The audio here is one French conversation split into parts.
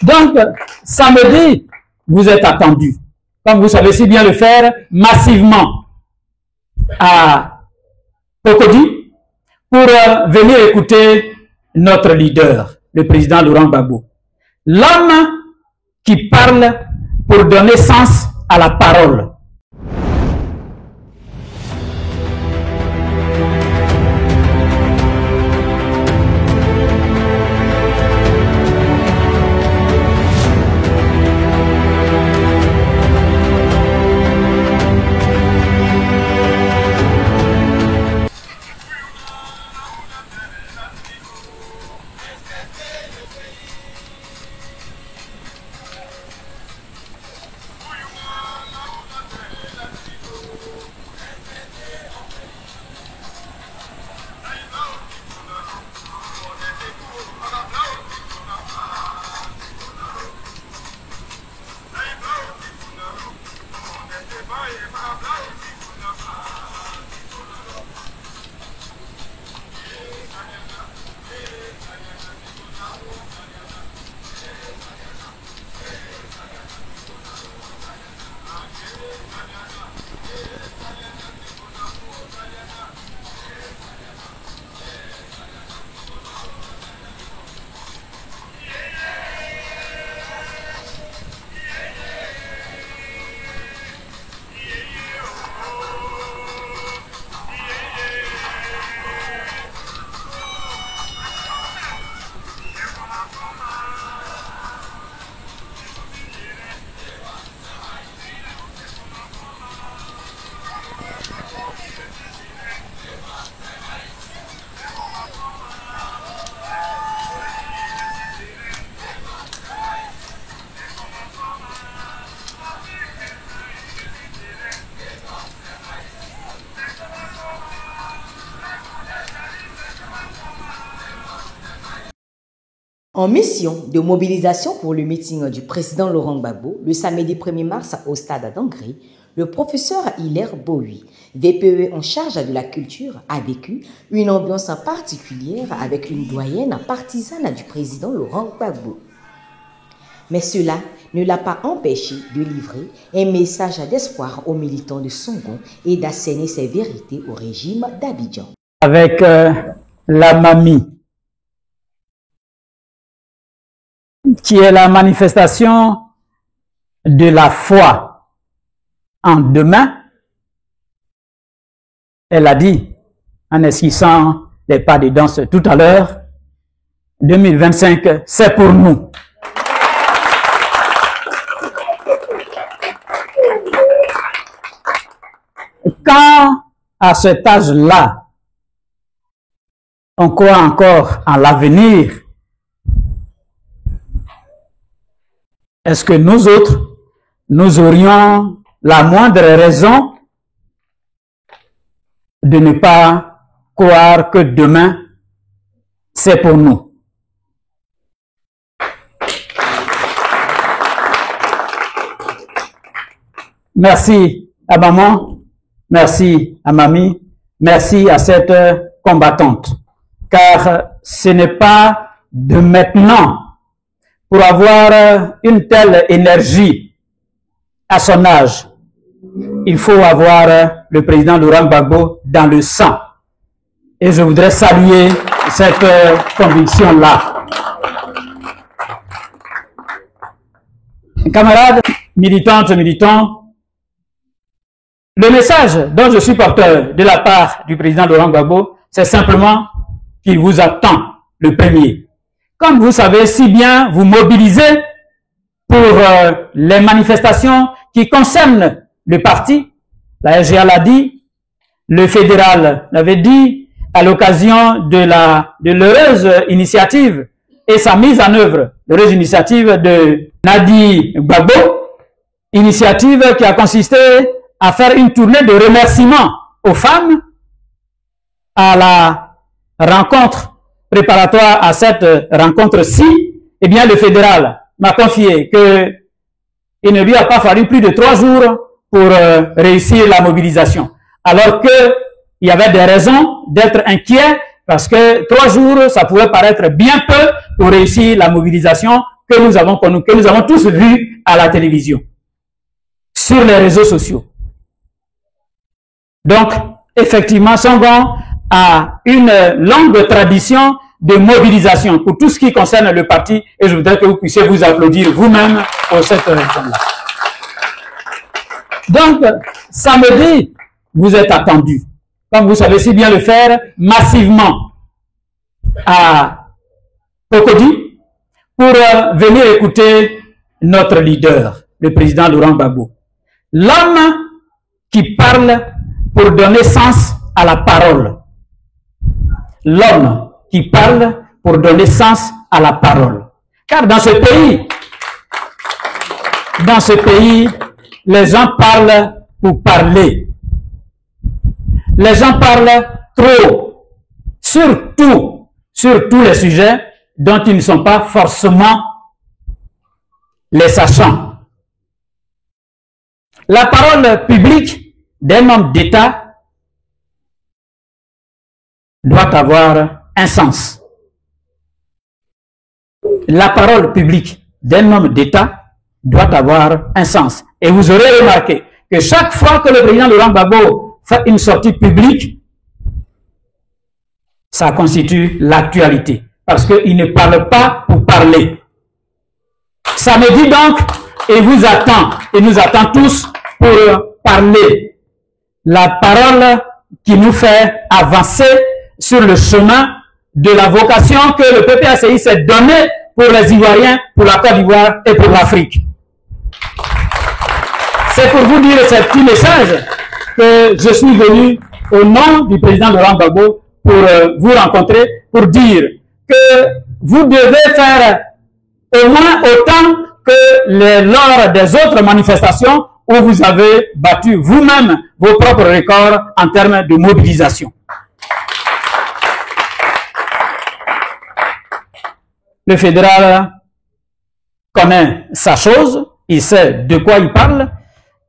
Donc, samedi, vous êtes attendus, comme vous savez si bien le faire, massivement à Cocody pour venir écouter notre leader, le président Laurent Gbagbo. L'homme qui parle pour donner sens à la parole. En mission de mobilisation pour le meeting du président Laurent Gbagbo, le samedi 1er mars au stade d'Angré, le professeur Hilaire Bowie, VPE en charge de la culture, a vécu une ambiance particulière avec une doyenne partisane du président Laurent Gbagbo. Mais cela ne l'a pas empêché de livrer un message d'espoir aux militants de Songon et d'asséner ses vérités au régime d'Abidjan. Avec la mamie, qui est la manifestation de la foi en demain, elle a dit, en esquissant les pas de danse tout à l'heure, 2025, c'est pour nous. Quand, à cet âge-là, on croit encore en l'avenir, est-ce que nous autres, nous aurions la moindre raison de ne pas croire que demain, c'est pour nous? Merci à maman, merci à mamie, merci à cette combattante, car ce n'est pas de maintenant, pour avoir une telle énergie à son âge, il faut avoir le président Laurent Gbagbo dans le sang. Et je voudrais saluer cette conviction-là. Camarades, militantes, militants, le message dont je suis porteur de la part du président Laurent Gbagbo, c'est simplement qu'il vous attend le premier. Comme vous savez si bien vous mobiliser pour les manifestations qui concernent le parti, la SGA l'a dit, le fédéral l'avait dit, à l'occasion de l'heureuse initiative et sa mise en œuvre, l'heureuse initiative de Nadi Gbagbo, initiative qui a consisté à faire une tournée de remerciements aux femmes à la rencontre préparatoire à cette rencontre-ci. Eh bien, le fédéral m'a confié que il ne lui a pas fallu plus de 3 jours pour réussir la mobilisation. Alors que il y avait des raisons d'être inquiet parce que 3 jours, ça pouvait paraître bien peu pour réussir la mobilisation que nous avons tous vue à la télévision, sur les réseaux sociaux. Donc, effectivement, Senghor a une longue tradition de mobilisation pour tout ce qui concerne le parti, et je voudrais que vous puissiez vous applaudir vous-même pour cette raison-là. Donc, samedi, vous êtes attendus, comme vous savez si bien le faire, massivement à Cocody pour venir écouter notre leader, le président Laurent Gbagbo. L'homme qui parle pour donner sens à la parole. L'homme qui parle pour donner sens à la parole. Car dans ce pays, les gens parlent pour parler. Les gens parlent trop, sur tous les sujets dont ils ne sont pas forcément les sachants. La parole publique d'un homme d'État doit avoir un sens. La parole publique d'un homme d'État doit avoir un sens. Et vous aurez remarqué que chaque fois que le président Laurent Gbagbo fait une sortie publique, ça constitue l'actualité. Parce qu'il ne parle pas pour parler. Samedi donc, il vous attend, il nous attend tous pour parler. La parole qui nous fait avancer sur le chemin de la vocation que le PPACI s'est donnée pour les Ivoiriens, pour la Côte d'Ivoire et pour l'Afrique. C'est pour vous dire ce petit message que je suis venu au nom du président Laurent Gbagbo pour vous rencontrer, pour dire que vous devez faire au moins autant que lors des autres manifestations où vous avez battu vous-même vos propres records en termes de mobilisation. Le fédéral connaît sa chose, il sait de quoi il parle.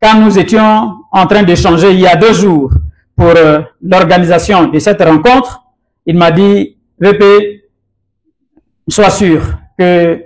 Quand nous étions en train d'échanger il y a 2 jours pour l'organisation de cette rencontre, il m'a dit, VP, sois sûr que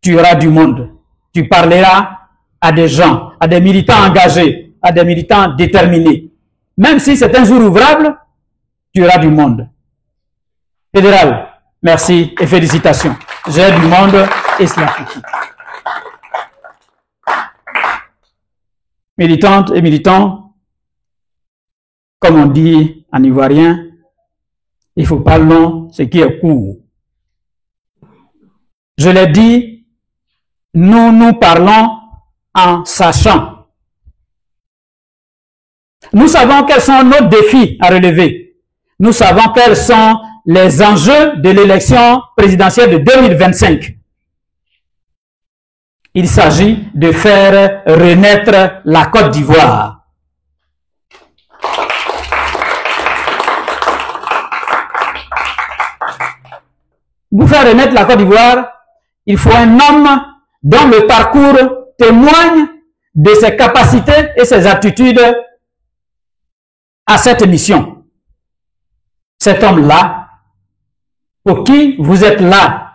tu auras du monde. Tu parleras à des gens, à des militants engagés, à des militants déterminés. Même si c'est un jour ouvrable, tu auras du monde. Fédéral, merci et félicitations. J'ai du monde et cela suffit. Militantes et militants, comme on dit en ivoirien, il faut pas long ce qui est court. Je l'ai dit, nous parlons en sachant. Nous savons quels sont nos défis à relever. Nous savons quels sont les enjeux de l'élection présidentielle de 2025. Il s'agit de faire renaître la Côte d'Ivoire. Pour faire renaître la Côte d'Ivoire, il faut un homme dont le parcours témoigne de ses capacités et ses aptitudes à cette mission. Cet homme-là, pour qui vous êtes là,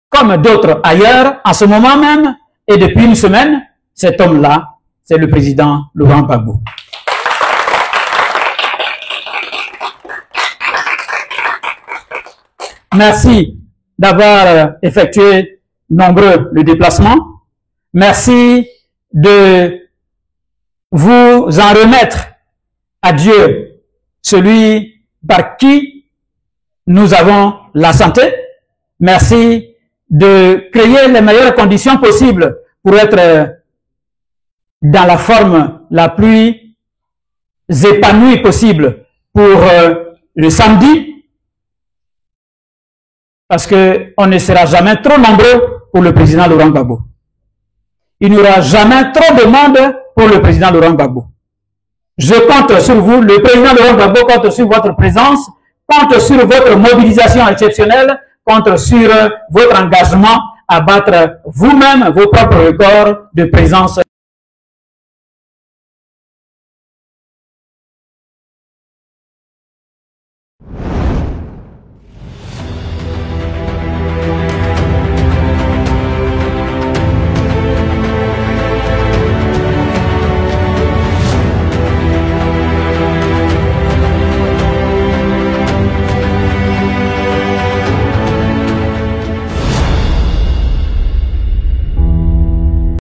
comme d'autres ailleurs, en ce moment même, et depuis une semaine, cet homme-là, c'est le président Laurent Gbagbo. Merci d'avoir effectué nombreux le déplacement. Merci de vous en remettre à Dieu, celui par qui nous avons la santé. Merci de créer les meilleures conditions possibles pour être dans la forme la plus épanouie possible pour le samedi. Parce qu'on ne sera jamais trop nombreux pour le président Laurent Gbagbo. Il n'y aura jamais trop de monde pour le président Laurent Gbagbo. Je compte sur vous, le président Laurent Gbagbo compte sur votre présence, compte sur votre mobilisation exceptionnelle, compte sur votre engagement à battre vous-même vos propres records de présence.